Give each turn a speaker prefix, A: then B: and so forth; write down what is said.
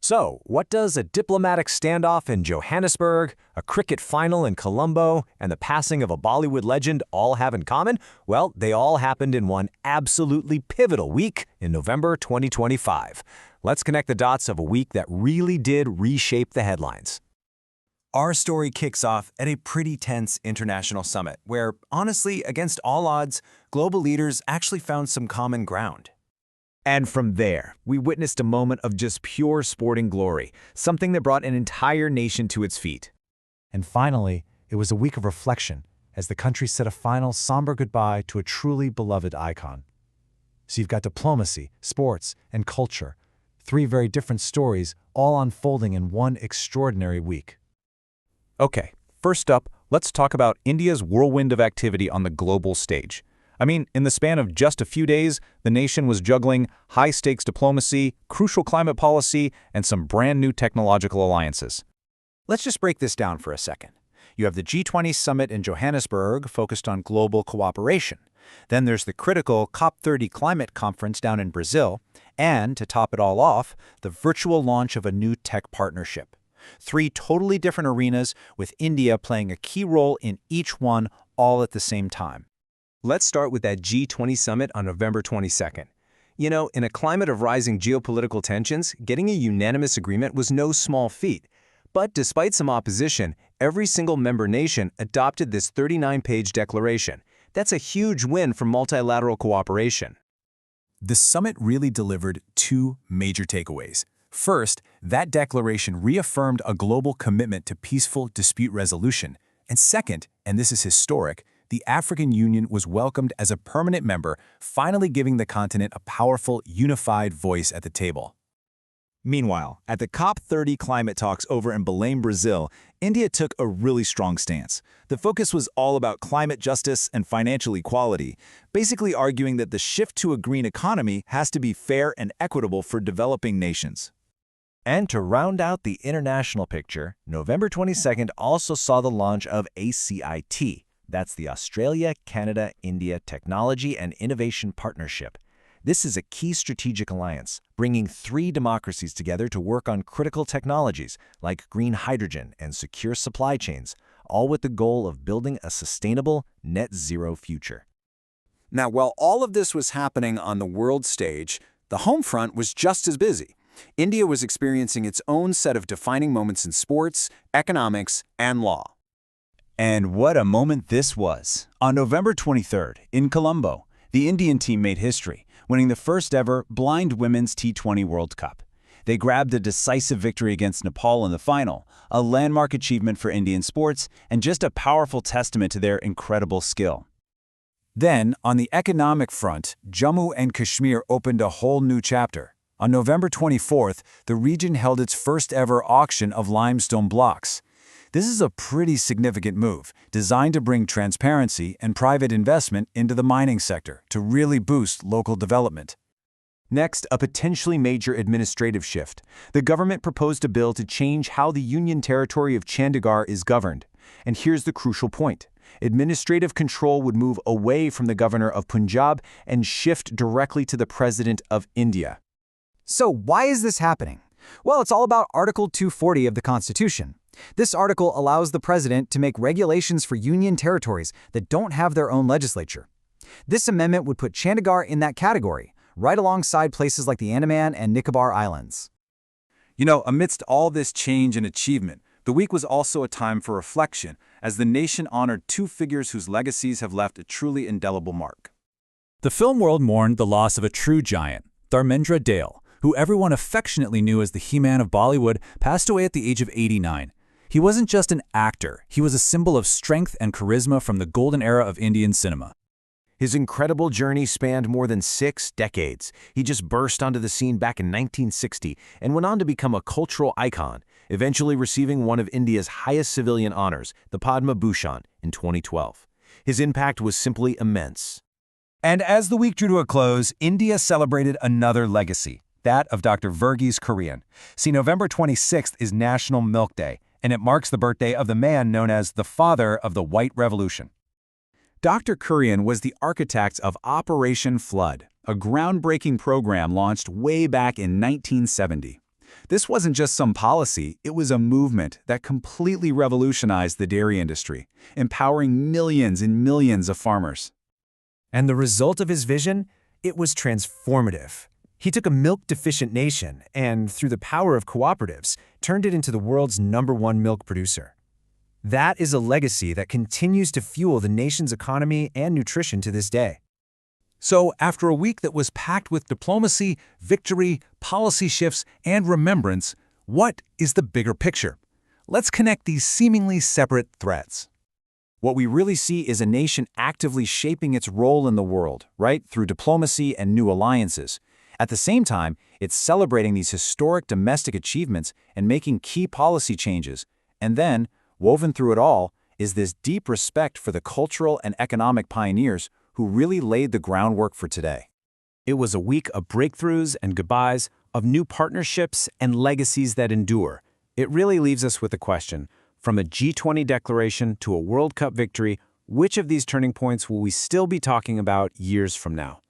A: So, what does a diplomatic standoff in Johannesburg, a cricket final in Colombo, and the passing of a Bollywood legend all have in common? Well, they all happened in one absolutely pivotal week in November 2025. Let's connect the dots of a week that really did reshape the headlines. Our story kicks off at a pretty tense international summit where, honestly, against all odds, global leaders actually found some common ground. And from there, we witnessed a moment of just pure sporting glory, something that brought an entire nation to its feet.
B: And finally, it was a week of reflection as the country said a final somber goodbye to a truly beloved icon. So you've got diplomacy, sports, and culture, three very different stories all unfolding in one extraordinary week.
C: Okay, first up, let's talk about India's whirlwind of activity on the global stage. I mean, in the span of just a few days, the nation was juggling high-stakes diplomacy, crucial climate policy, and some brand-new technological alliances.
B: Let's just break this down for a second. You have the G20 summit in Johannesburg focused on global cooperation. Then there's the critical COP30 climate conference down in Brazil, and, to top it all off, the virtual launch of a new tech partnership. Three totally different arenas, with India playing a key role in each one all at the same time.
A: Let's start with that G20 summit on November 22nd. You know, in a climate of rising geopolitical tensions, getting a unanimous agreement was no small feat. But despite some opposition, every single member nation adopted this 39-page declaration. That's a huge win for multilateral cooperation.
D: The summit really delivered two major takeaways. First, that declaration reaffirmed a global commitment to peaceful dispute resolution. And second, and this is historic, the African Union was welcomed as a permanent member, finally giving the continent a powerful, unified voice at the table.
E: Meanwhile, at the COP30 climate talks over in Belém, Brazil, India took a really strong stance. The focus was all about climate justice and financial equality, basically arguing that the shift to a green economy has to be fair and equitable for developing nations.
F: And to round out the international picture, November 22nd also saw the launch of ACIT. That's the Australia-Canada-India Technology and Innovation Partnership. This is a key strategic alliance, bringing three democracies together to work on critical technologies like green hydrogen and secure supply chains, all with the goal of building a sustainable, net-zero future.
D: Now, while all of this was happening on the world stage, the home front was just as busy. India was experiencing its own set of defining moments in sports, economics, and law.
E: And what a moment this was. On November 23rd, in Colombo, the Indian team made history, winning the first ever blind women's T20 World Cup. They grabbed a decisive victory against Nepal in the final, a landmark achievement for Indian sports and just a powerful testament to their incredible skill. Then, on the economic front, Jammu and Kashmir opened a whole new chapter. On November 24th, the region held its first ever auction of limestone blocks. This is a pretty significant move, designed to bring transparency and private investment into the mining sector to really boost local development.
A: Next, a potentially major administrative shift. The government proposed a bill to change how the Union Territory of Chandigarh is governed. And here's the crucial point. Administrative control would move away from the governor of Punjab and shift directly to the President of India.
G: So why is this happening? Well, it's all about Article 240 of the Constitution. This article allows the president to make regulations for union territories that don't have their own legislature. This amendment would put Chandigarh in that category, right alongside places like the Andaman and Nicobar Islands.
D: You know, amidst all this change and achievement, the week was also a time for reflection, as the nation honored two figures whose legacies have left a truly indelible mark.
C: The film world mourned the loss of a true giant, Dharmendra Dale, who everyone affectionately knew as the He-Man of Bollywood, passed away at the age of 89. He wasn't just an actor, he was a symbol of strength and charisma from the golden era of Indian cinema.
A: His incredible journey spanned more than 6 decades. He just burst onto the scene back in 1960 and went on to become a cultural icon, eventually receiving one of India's highest civilian honors, the Padma Bhushan, in 2012. His impact was simply immense.
D: And as the week drew to a close, India celebrated another legacy, that of Dr. Verghese Kurian. See, November 26th is National Milk Day, and it marks the birthday of the man known as the father of the White Revolution. Dr. Kurian was the architect of Operation Flood, a groundbreaking program launched way back in 1970. This wasn't just some policy, it was a movement that completely revolutionized the dairy industry, empowering millions and millions of farmers.
H: And the result of his vision? It was transformative. He took a milk-deficient nation and, through the power of cooperatives, turned it into the world's #1 milk producer. That is a legacy that continues to fuel the nation's economy and nutrition to this day.
C: So, after a week that was packed with diplomacy, victory, policy shifts, and remembrance, what is the bigger picture? Let's connect these seemingly separate threads.
B: What we really see is a nation actively shaping its role in the world, right, through diplomacy and new alliances. At the same time, it's celebrating these historic domestic achievements and making key policy changes. And then, woven through it all, is this deep respect for the cultural and economic pioneers who really laid the groundwork for today.
A: It was a week of breakthroughs and goodbyes, of new partnerships and legacies that endure. It really leaves us with a question. From a G20 declaration to a World Cup victory, which of these turning points will we still be talking about years from now?